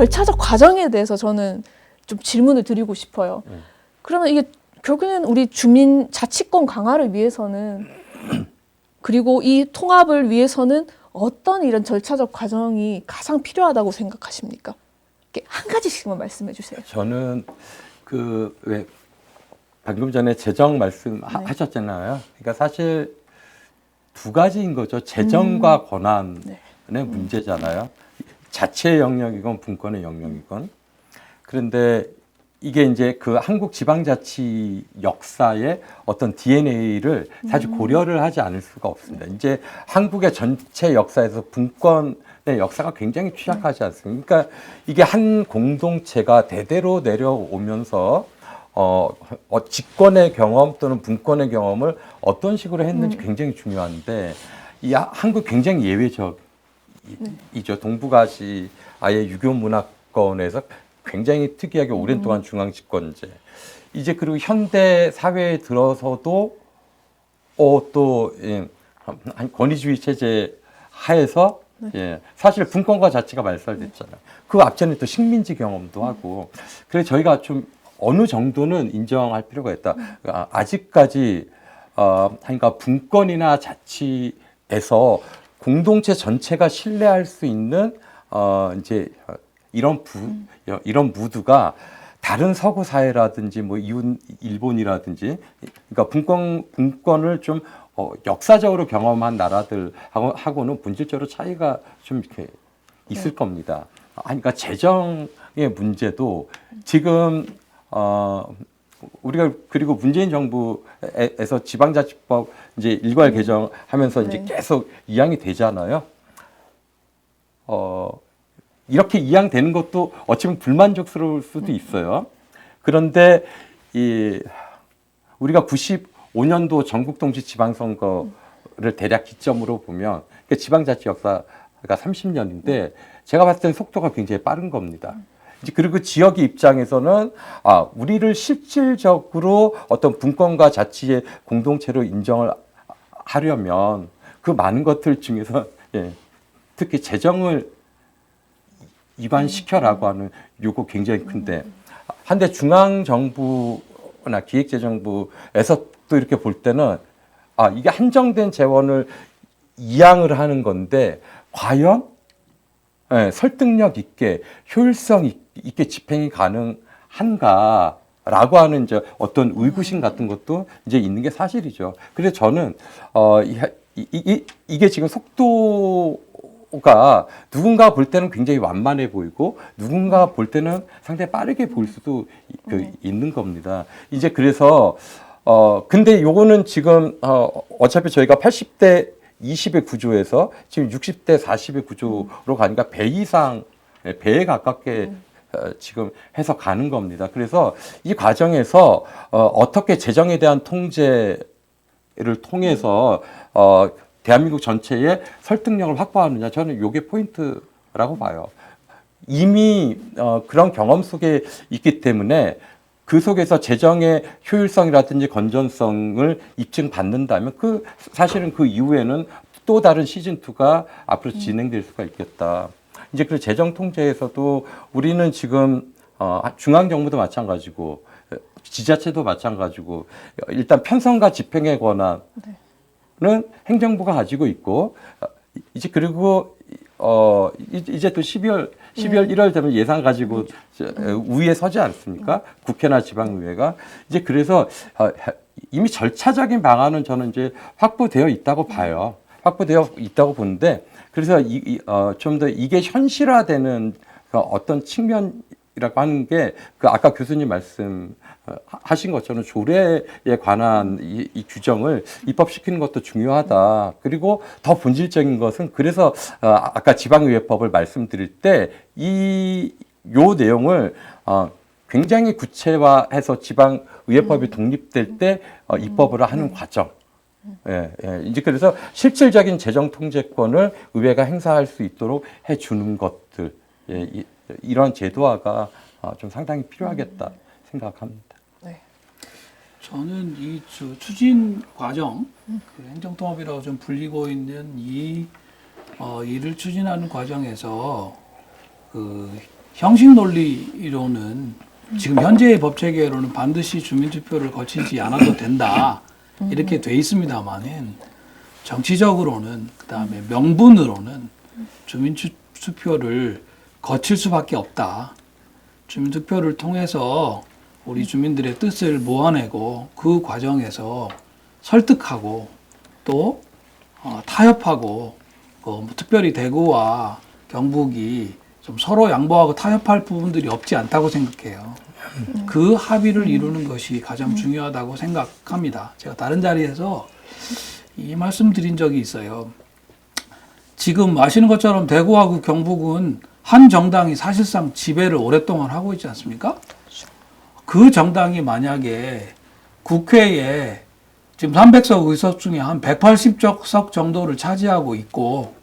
절차적 과정에 대해서 저는 좀 질문을 드리고 싶어요. 그러면 이게 결국에는 우리 주민 자치권 강화를 위해서는 그리고 이 통합을 위해서는 어떤 이런 절차적 과정이 가장 필요하다고 생각하십니까? 이렇게 한 가지씩만 말씀해 주세요. 저는 그 왜 방금 전에 재정 말씀하셨잖아요. 그러니까 사실 두 가지인 거죠. 재정과 권한의 문제잖아요. 자치의 영역이건 분권의 영역이건. 그런데 이게 이제 그 한국 지방자치 역사의 어떤 DNA를 사실 고려를 하지 않을 수가 없습니다. 이제 한국의 전체 역사에서 분권의 역사가 굉장히 취약하지 않습니까? 그러니까 이게 한 공동체가 대대로 내려오면서 집권의 경험 또는 분권의 경험을 어떤 식으로 했는지 굉장히 중요한데 이 한국 굉장히 예외적이죠. 동북아시아의 유교 문화권에서 굉장히 특이하게 오랜 동안 중앙 집권제. 이제 그리고 현대 사회에 들어서도 또 권위주의 체제 하에서 사실 분권과 자치가 말살됐잖아요. 그 앞전에 또 식민지 경험도 하고. 그래서 저희가 좀 어느 정도는 인정할 필요가 있다. 아직까지 그러니까 분권이나 자치에서 공동체 전체가 신뢰할 수 있는 이제 이런 무드가 다른 서구 사회라든지 뭐 이웃 일본이라든지 그러니까 분권을 좀 역사적으로 경험한 나라들하고는 본질적으로 차이가 좀 이렇게 있을 겁니다. 그러니까 재정의 문제도 지금 우리가 그리고 문재인 정부에서 지방자치법 이제 일괄 개정하면서 이제 계속 이양이 되잖아요. 이렇게 이양되는 것도 어찌 보면 불만족스러울 수도 있어요. 그런데 우리가 95년도 전국동시 지방선거를 대략 기점으로 보면 지방자치 역사가 30년인데 제가 봤을 때는 속도가 굉장히 빠른 겁니다. 그리고 지역의 입장에서는 우리를 실질적으로 어떤 분권과 자치의 공동체로 인정을 하려면 그 많은 것들 중에서 특히 재정을 이관시켜라고 하는 요구 굉장히 큰데 한데 중앙정부나 기획재정부에서 또 이렇게 볼 때는 이게 한정된 재원을 이양을 하는 건데 과연 설득력 있게 효율성 있게 집행이 가능한가라고 하는 이제 어떤 의구심 같은 것도 이제 있는 게 사실이죠. 그래서 저는 이게 지금 속도가 누군가 볼 때는 굉장히 완만해 보이고 누군가 볼 때는 상당히 빠르게 보일 수도 있는 겁니다. 이제 그래서 근데 요거는 지금 어차피 저희가 80대 20의 구조에서 지금 60대 40의 구조로 가니까 배 이상, 배에 가깝게 지금 해서 가는 겁니다. 그래서 이 과정에서 어떻게 재정에 대한 통제를 통해서 대한민국 전체의 설득력을 확보하느냐, 저는 이게 포인트라고 봐요. 이미 그런 경험 속에 있기 때문에 그 속에서 재정의 효율성이라든지 건전성을 입증받는다면 사실은 그 이후에는 또 다른 시즌2가 앞으로 진행될 수가 있겠다. 이제 그 재정 통제에서도 우리는 지금 중앙정부도 마찬가지고 지자체도 마찬가지고 일단 편성과 집행의 권한은 행정부가 가지고 있고 이제 그리고 이제 또 12월 1월 되면 예산 가지고 우위에 서지 않습니까? 국회나 지방의회가. 이제 그래서 이미 절차적인 방안은 저는 이제 확보되어 있다고 봐요. 확보되어 있다고 보는데 그래서 좀 더 이게 현실화되는 어떤 측면이라고 하는 게 아까 교수님 말씀하신 것처럼 조례에 관한 이 규정을 입법시키는 것도 중요하다. 그리고 더 본질적인 것은 그래서 아까 지방의회법을 말씀드릴 때 요 내용을 굉장히 구체화해서 지방의회법이 독립될 때 입법을 하는 과정. 이제 그래서 실질적인 재정 통제권을 의회가 행사할 수 있도록 해주는 것들, 이런 제도화가 좀 상당히 필요하겠다 생각합니다. 네. 저는 이 추진 과정, 그 행정통합이라고 좀 불리고 있는 일을 추진하는 과정에서 형식 논리로는 지금 현재의 법 체계로는 반드시 주민투표를 거치지 않아도 된다 이렇게 돼 있습니다만은 정치적으로는 그다음에 명분으로는 주민투표를 거칠 수밖에 없다. 주민투표를 통해서 우리 주민들의 뜻을 모아내고 그 과정에서 설득하고 또 타협하고 특별히 대구와 경북이 좀 서로 양보하고 타협할 부분들이 없지 않다고 생각해요. 그 합의를 이루는 것이 가장 중요하다고 생각합니다. 제가 다른 자리에서 이 말씀 드린 적이 있어요. 지금 아시는 것처럼 대구하고 경북은 한 정당이 사실상 지배를 오랫동안 하고 있지 않습니까? 그 정당이 만약에 국회에 지금 300석 의석 중에 한 180석 정도를 차지하고 있고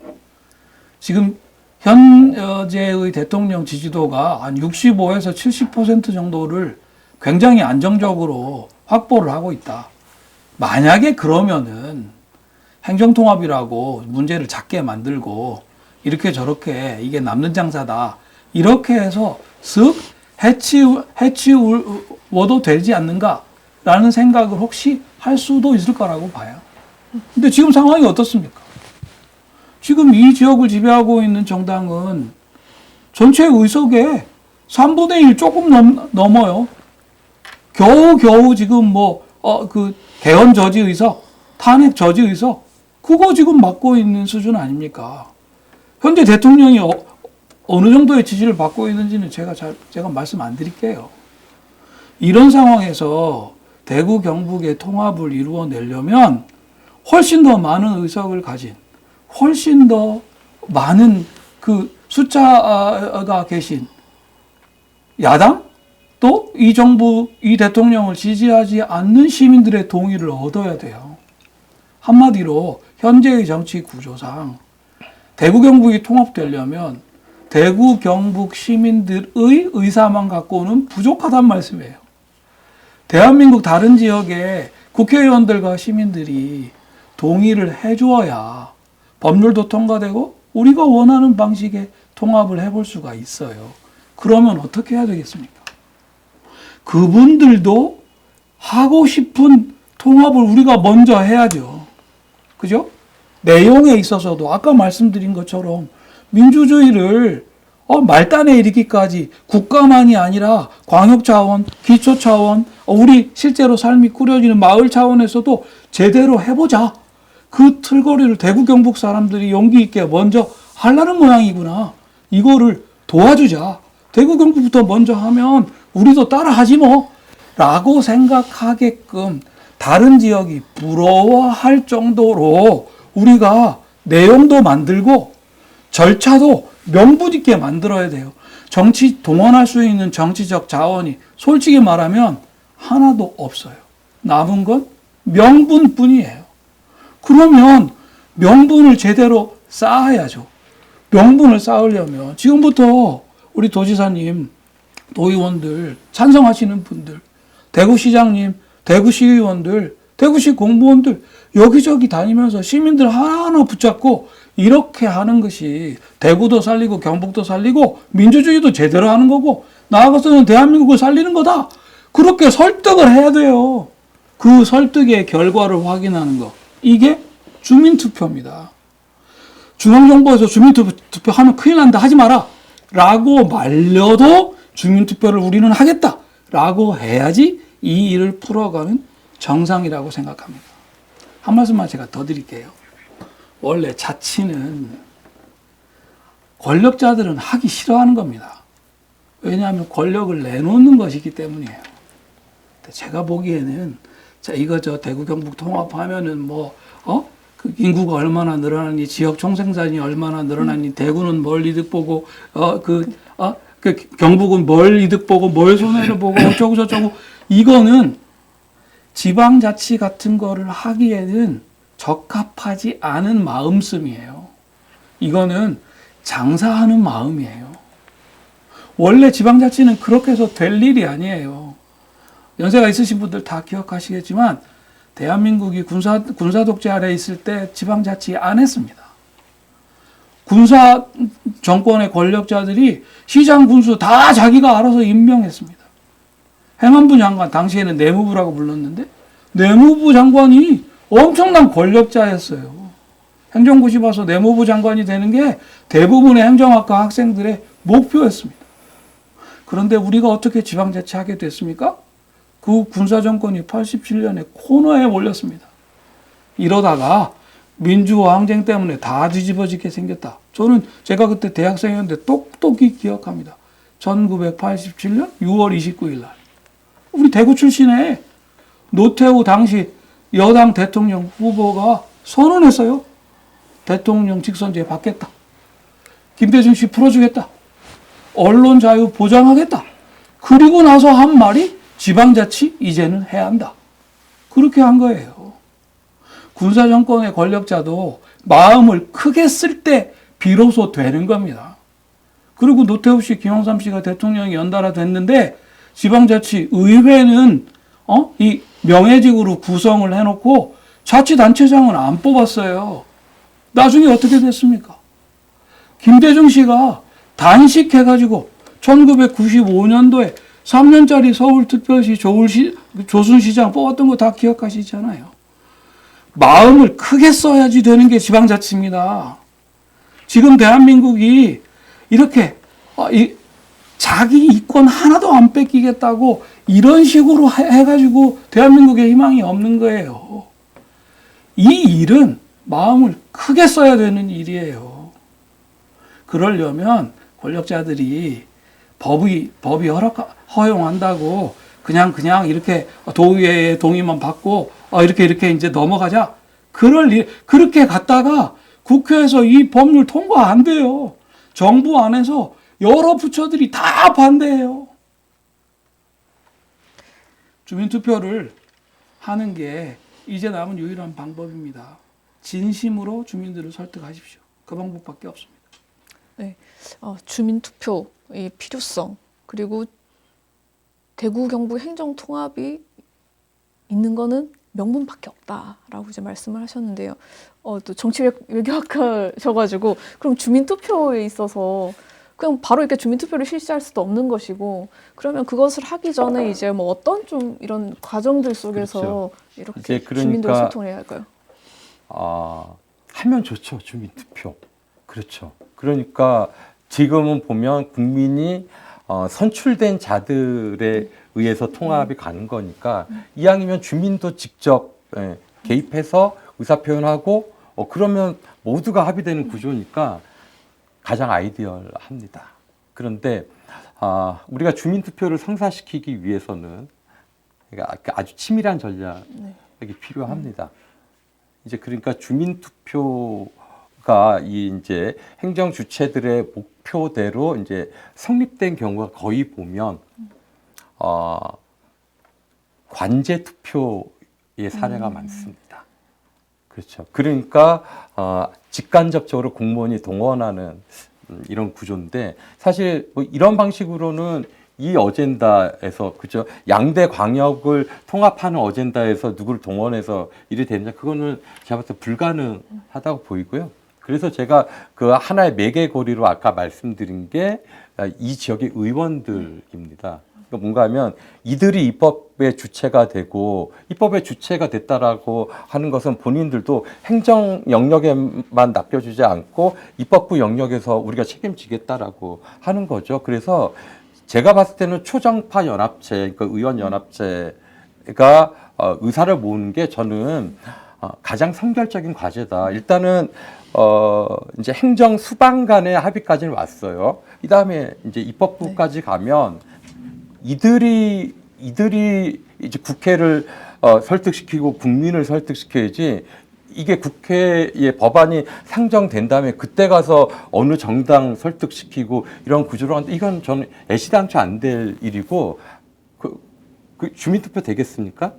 지금 현재의 대통령 지지도가 한 65에서 70% 정도를 굉장히 안정적으로 확보를 하고 있다. 만약에 그러면은 행정통합이라고 문제를 작게 만들고 이렇게 저렇게 이게 남는 장사다. 이렇게 해서 쓱 해치워도 되지 않는가라는 생각을 혹시 할 수도 있을 거라고 봐요. 근데 지금 상황이 어떻습니까? 지금 이 지역을 지배하고 있는 정당은 전체 의석의 3분의 1 조금 넘어요. 겨우 지금 개헌 저지 의석, 탄핵 저지 의석, 그거 지금 맡고 있는 수준 아닙니까? 현재 대통령이 어느 정도의 지지를 받고 있는지는 제가 말씀 안 드릴게요. 이런 상황에서 대구 경북의 통합을 이루어내려면 훨씬 더 많은 의석을 가진 훨씬 더 많은 그 숫자가 계신 야당 또 이 정부, 이 대통령을 지지하지 않는 시민들의 동의를 얻어야 돼요. 한마디로 현재의 정치 구조상 대구 경북이 통합되려면 대구 경북 시민들의 의사만 갖고는 부족하단 말씀이에요. 대한민국 다른 지역의 국회의원들과 시민들이 동의를 해주어야 법률도 통과되고 우리가 원하는 방식의 통합을 해볼 수가 있어요. 그러면 어떻게 해야 되겠습니까? 그분들도 하고 싶은 통합을 우리가 먼저 해야죠. 그죠? 내용에 있어서도 아까 말씀드린 것처럼 민주주의를 말단에 이르기까지 국가만이 아니라 광역 차원, 기초 차원, 우리 실제로 삶이 꾸려지는 마을 차원에서도 제대로 해보자. 그 틀거리를 대구 경북 사람들이 용기 있게 먼저 하려는 모양이구나. 이거를 도와주자. 대구 경북부터 먼저 하면 우리도 따라하지 뭐. 라고 생각하게끔 다른 지역이 부러워할 정도로 우리가 내용도 만들고 절차도 명분 있게 만들어야 돼요. 정치 동원할 수 있는 정치적 자원이 솔직히 말하면 하나도 없어요. 남은 건 명분뿐이에요. 그러면 명분을 제대로 쌓아야죠. 명분을 쌓으려면 지금부터 우리 도지사님, 도의원들, 찬성하시는 분들, 대구시장님, 대구시의원들, 대구시 공무원들 여기저기 다니면서 시민들 하나하나 붙잡고 이렇게 하는 것이 대구도 살리고 경북도 살리고 민주주의도 제대로 하는 거고 나아가서는 대한민국을 살리는 거다. 그렇게 설득을 해야 돼요. 그 설득의 결과를 확인하는 거. 이게 주민투표입니다. 중앙정부에서 주민투표 하면 큰일 난다 하지 마라 라고 말려도 주민투표를 우리는 하겠다 라고 해야지 이 일을 풀어가는 정상이라고 생각합니다. 한 말씀만 제가 더 드릴게요. 원래 자치는 권력자들은 하기 싫어하는 겁니다. 왜냐하면 권력을 내놓는 것이기 때문이에요. 제가 보기에는 대구 경북 통합하면은 그 인구가 얼마나 늘어나니, 지역 총생산이 얼마나 늘어나니, 대구는 뭘 이득 보고, 경북은 뭘 이득 보고, 뭘 손해를 보고, 어쩌고 저쩌고, 이거는 지방자치 같은 거를 하기에는 적합하지 않은 마음씀이에요. 이거는 장사하는 마음이에요. 원래 지방자치는 그렇게 해서 될 일이 아니에요. 연세가 있으신 분들 다 기억하시겠지만, 대한민국이 군사 독재 아래 있을 때 지방자치 안 했습니다. 군사 정권의 권력자들이 시장 군수 다 자기가 알아서 임명했습니다. 행안부 장관, 당시에는 내무부라고 불렀는데 내무부 장관이 엄청난 권력자였어요. 행정고시 봐서 내무부 장관이 되는 게 대부분의 행정학과 학생들의 목표였습니다. 그런데 우리가 어떻게 지방자치하게 됐습니까? 그 군사정권이 87년에 코너에 몰렸습니다. 이러다가 민주화 항쟁 때문에 다 뒤집어지게 생겼다. 저는 제가 그때 대학생이었는데 똑똑히 기억합니다. 1987년 6월 29일 날 우리 대구 출신의 노태우 당시 여당 대통령 후보가 선언했어요. 대통령 직선제 받겠다. 김대중 씨 풀어주겠다. 언론 자유 보장하겠다. 그리고 나서 한 말이 지방자치 이제는 해야 한다. 그렇게 한 거예요. 군사정권의 권력자도 마음을 크게 쓸 때 비로소 되는 겁니다. 그리고 노태우 씨, 김영삼 씨가 대통령이 연달아 됐는데 지방자치 의회는 이 명예직으로 구성을 해놓고 자치단체장은 안 뽑았어요. 나중에 어떻게 됐습니까? 김대중 씨가 단식해가지고 1995년도에 3년짜리 서울특별시 조순시장 뽑았던 거 다 기억하시잖아요. 마음을 크게 써야지 되는 게 지방자치입니다. 지금 대한민국이 이렇게 자기 이권 하나도 안 뺏기겠다고 이런 식으로 해가지고 대한민국에 희망이 없는 거예요. 이 일은 마음을 크게 써야 되는 일이에요. 그러려면 권력자들이 법이 허용한다고 그냥 이렇게 도의회의 동의만 받고 이렇게 이제 넘어가자. 그렇게 갔다가 국회에서 이 법률 통과 안 돼요. 정부 안에서 여러 부처들이 다 반대해요. 주민투표를 하는 게 이제 남은 유일한 방법입니다. 진심으로 주민들을 설득하십시오. 그 방법밖에 없습니다. 네, 주민투표의 필요성 그리고 대구 경북 행정통합이 있는 거는 명분밖에 없다라고 이제 말씀을 하셨는데요. 또 정치 외교학과셔가지고 그럼 주민투표에 있어서 그냥 바로 이렇게 주민투표를 실시할 수도 없는 것이고 그러면 그것을 하기 전에 이제 뭐 어떤 좀 이런 과정들 속에서 그렇죠. 이렇게 이제 그러니까, 주민들을 소통을 해야 할까요? 하면 좋죠. 주민투표. 그렇죠. 그러니까 지금은 보면 국민이 선출된 자들에 의해서 통합이 가는 거니까 이왕이면 주민도 직접 개입해서 의사표현하고 그러면 모두가 합의되는 구조니까 가장 아이디얼합니다. 그런데 우리가 주민투표를 성사시키기 위해서는 아주 치밀한 전략이 필요합니다. 이제 그러니까 주민투표가 이제 행정 주체들의 목표대로 이제 성립된 경우가 거의 보면 관제 투표의 사례가 많습니다. 그렇죠. 그러니까 직간접적으로 공무원이 동원하는 이런 구조인데 사실 뭐 이런 방식으로는 이 어젠다에서 그죠 양대 광역을 통합하는 어젠다에서 누구를 동원해서 일이 되느냐 그거는 제가 봤을 때 불가능하다고 보이고요. 그래서 제가 그 하나의 매개고리로 아까 말씀드린 게 이 지역의 의원들입니다. 그러니까 뭔가 하면 이들이 입법의 주체가 되고 입법의 주체가 됐다라고 하는 것은 본인들도 행정 영역에만 낚여주지 않고 입법부 영역에서 우리가 책임지겠다라고 하는 거죠. 그래서 제가 봤을 때는 초정파 연합체, 그러니까 의원 연합체가 의사를 모으는 게 저는 가장 선결적인 과제다. 일단은 이제 행정 수반 간의 합의까지는 왔어요. 이 다음에 이제 입법부까지 가면 이들이 이제 국회를 설득시키고 국민을 설득시켜야지 이게 국회에 법안이 상정된 다음에 그때 가서 어느 정당 설득시키고 이런 구조로 하는데 이건 저는 애시당초 안 될 일이고 그 주민투표 되겠습니까?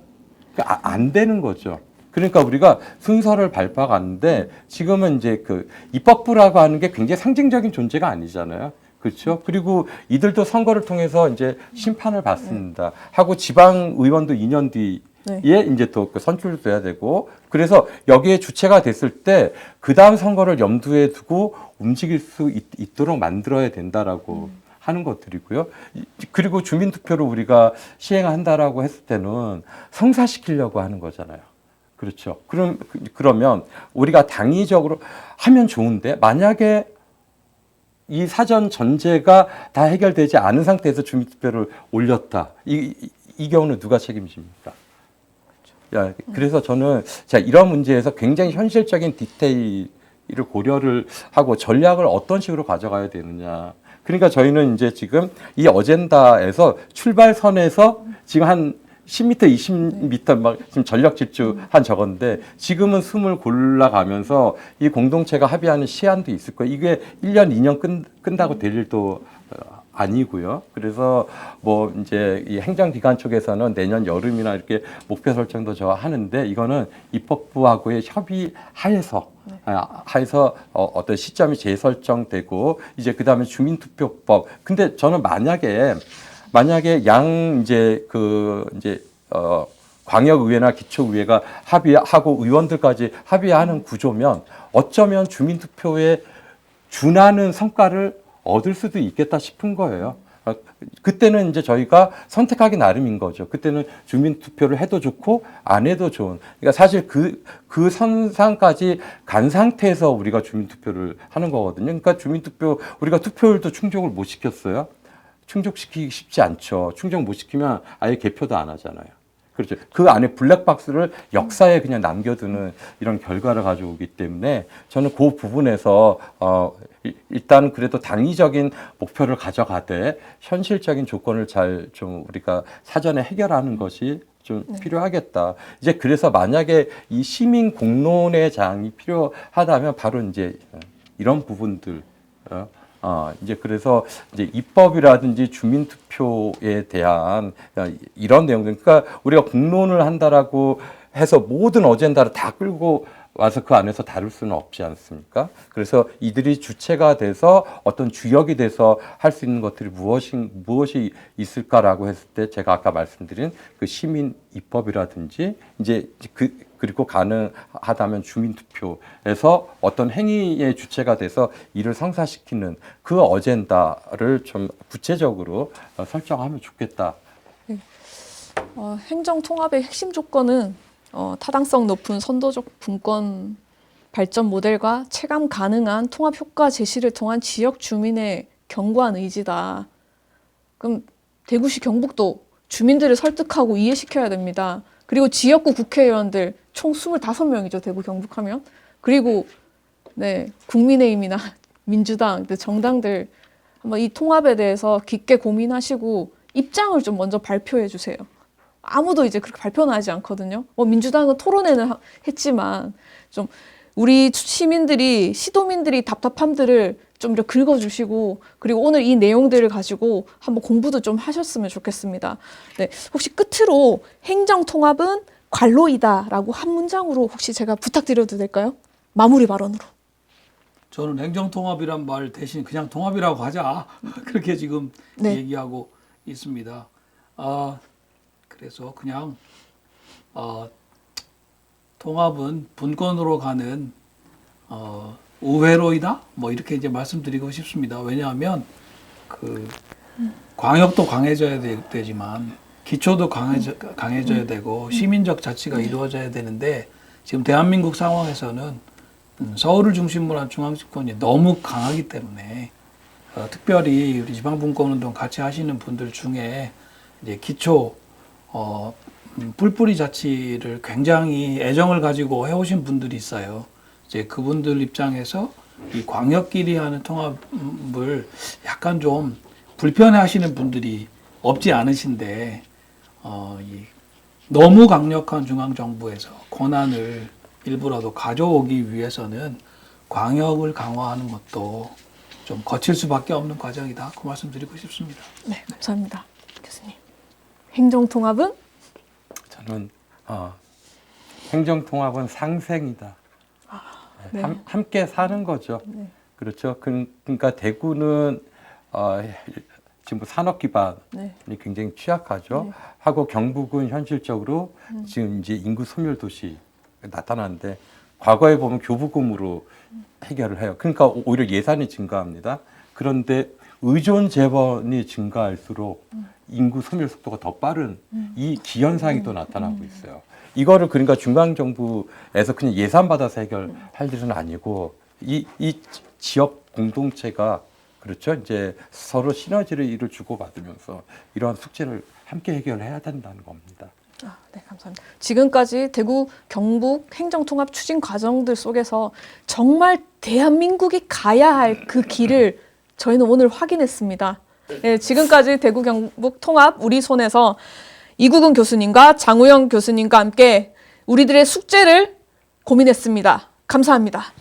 안 되는 거죠. 그러니까 우리가 순서를 밟아가는데 지금은 이제 그 입법부라고 하는 게 굉장히 상징적인 존재가 아니잖아요. 그렇죠. 그리고 이들도 선거를 통해서 이제 심판을 받습니다. 하고 지방 의원도 2년 뒤 네. 이제 또 선출돼야 되고 그래서 여기에 주체가 됐을 때 그 다음 선거를 염두에 두고 움직일 수 있도록 만들어야 된다라고 하는 것들이고요. 그리고 주민투표를 우리가 시행한다라고 했을 때는 성사시키려고 하는 거잖아요. 그렇죠. 그러면 우리가 당위적으로 하면 좋은데 만약에 이 사전 전제가 다 해결되지 않은 상태에서 주민투표를 올렸다. 이 경우는 누가 책임집니까? 그래서 저는 이런 문제에서 굉장히 현실적인 디테일을 고려를 하고 전략을 어떤 식으로 가져가야 되느냐. 그러니까 저희는 이제 지금 이 어젠다에서 출발선에서 지금 한 10m, 20m 막 지금 전력 질주한 저건데 지금은 숨을 골라가면서 이 공동체가 합의하는 시한도 있을 거예요. 이게 1년, 2년 끝나고 될 일도 아니고요. 그래서 뭐 이제 이 행정기관 쪽에서는 내년 여름이나 이렇게 목표 설정도 저 하는데 이거는 입법부하고의 협의하에서 어떤 시점이 재설정되고 이제 그다음에 주민투표법. 근데 저는 만약에 광역의회나 기초의회가 합의하고 의원들까지 합의하는 구조면 어쩌면 주민투표에 준하는 성과를 얻을 수도 있겠다 싶은 거예요. 그때는 이제 저희가 선택하기 나름인 거죠. 그때는 주민투표를 해도 좋고 안 해도 좋은. 그러니까 사실 그 선상까지 간 상태에서 우리가 주민투표를 하는 거거든요. 그러니까 주민투표 우리가 투표율도 충족을 못 시켰어요. 충족시키기 쉽지 않죠. 충족 못 시키면 아예 개표도 안 하잖아요. 그렇죠. 그 안에 블랙박스를 역사에 그냥 남겨두는 이런 결과를 가져오기 때문에 저는 그 부분에서 일단 그래도 당위적인 목표를 가져가되 현실적인 조건을 잘 좀 우리가 사전에 해결하는 것이 좀 필요하겠다. 이제 그래서 만약에 이 시민 공론의 장이 필요하다면 바로 이제 이런 부분들. 이제 그래서 이제 입법이라든지 주민투표에 대한 이런 내용들, 그러니까 우리가 공론을 한다라고 해서 모든 어젠다를 다 끌고 와서 그 안에서 다룰 수는 없지 않습니까? 그래서 이들이 주체가 돼서 어떤 주역이 돼서 할 수 있는 것들이 무엇이 있을까라고 했을 때 제가 아까 말씀드린 그 시민 입법이라든지 이제 그리고 가능하다면 주민투표에서 어떤 행위의 주체가 돼서 이를 성사시키는 그 어젠다를 좀 구체적으로 설정하면 좋겠다. 행정통합의 핵심 조건은 타당성 높은 선도적 분권 발전 모델과 체감 가능한 통합 효과 제시를 통한 지역 주민의 견고한 의지다. 그럼 대구시 경북도 주민들을 설득하고 이해시켜야 됩니다. 그리고 지역구 국회의원들 총 25명이죠. 대구 경북하면. 그리고 국민의힘이나 민주당, 정당들 한번 이 통합에 대해서 깊게 고민하시고 입장을 좀 먼저 발표해 주세요. 아무도 이제 그렇게 발표는 하지 않거든요. 민주당은 토론회는 했지만 좀 우리 시도민들이 답답함들을 좀 이렇게 긁어주시고 그리고 오늘 이 내용들을 가지고 한번 공부도 좀 하셨으면 좋겠습니다. 혹시 끝으로 행정통합은 관로이다라고 한 문장으로 혹시 제가 부탁드려도 될까요? 마무리 발언으로. 저는 행정통합이란 말 대신 그냥 통합이라고 하자. 그렇게 지금 얘기하고 있습니다. 그래서 그냥 통합은 분권으로 가는 우회로이다. 뭐 이렇게 이제 말씀드리고 싶습니다. 왜냐하면 그 광역도 강해져야 되지만 기초도 강해져야 되고 시민적 자치가 이루어져야 되는데 지금 대한민국 상황에서는 서울을 중심으로 한 중앙집권이 너무 강하기 때문에 특별히 우리 지방분권운동 같이 하시는 분들 중에 이제 기초 뿔뿔이 자치를 굉장히 애정을 가지고 해오신 분들이 있어요. 이제 그분들 입장에서 이 광역끼리 하는 통합을 약간 좀 불편해하시는 분들이 없지 않으신데 너무 강력한 중앙 정부에서 권한을 일부라도 가져오기 위해서는 광역을 강화하는 것도 좀 거칠 수밖에 없는 과정이다. 그 말씀드리고 싶습니다. 네, 감사합니다, 교수님. 행정통합은? 저는 행정통합은 상생이다. 함께 사는 거죠. 그렇죠. 그러니까 대구는 지금 산업 기반이 네. 굉장히 취약하죠. 네. 하고 경북은 현실적으로 지금 이제 인구 소멸 도시 나타나는데 과거에 보면 교부금으로 해결을 해요. 그러니까 오히려 예산이 증가합니다. 그런데 의존 재원이 증가할수록 인구 소멸 속도가 더 빠른 이 기현상이 또 나타나고 있어요. 이거를 그러니까 중앙 정부에서 그냥 예산 받아서 해결할 일은 아니고 이 지역 공동체가 그렇죠. 이제 서로 시너지를 주고받으면서 이러한 숙제를 함께 해결해야 된다는 겁니다. 네, 감사합니다. 지금까지 대구 경북 행정통합 추진 과정들 속에서 정말 대한민국이 가야 할 그 길을 저희는 오늘 확인했습니다. 네, 지금까지 대구 경북 통합 우리 손에서 이국은 교수님과 장우영 교수님과 함께 우리들의 숙제를 고민했습니다. 감사합니다.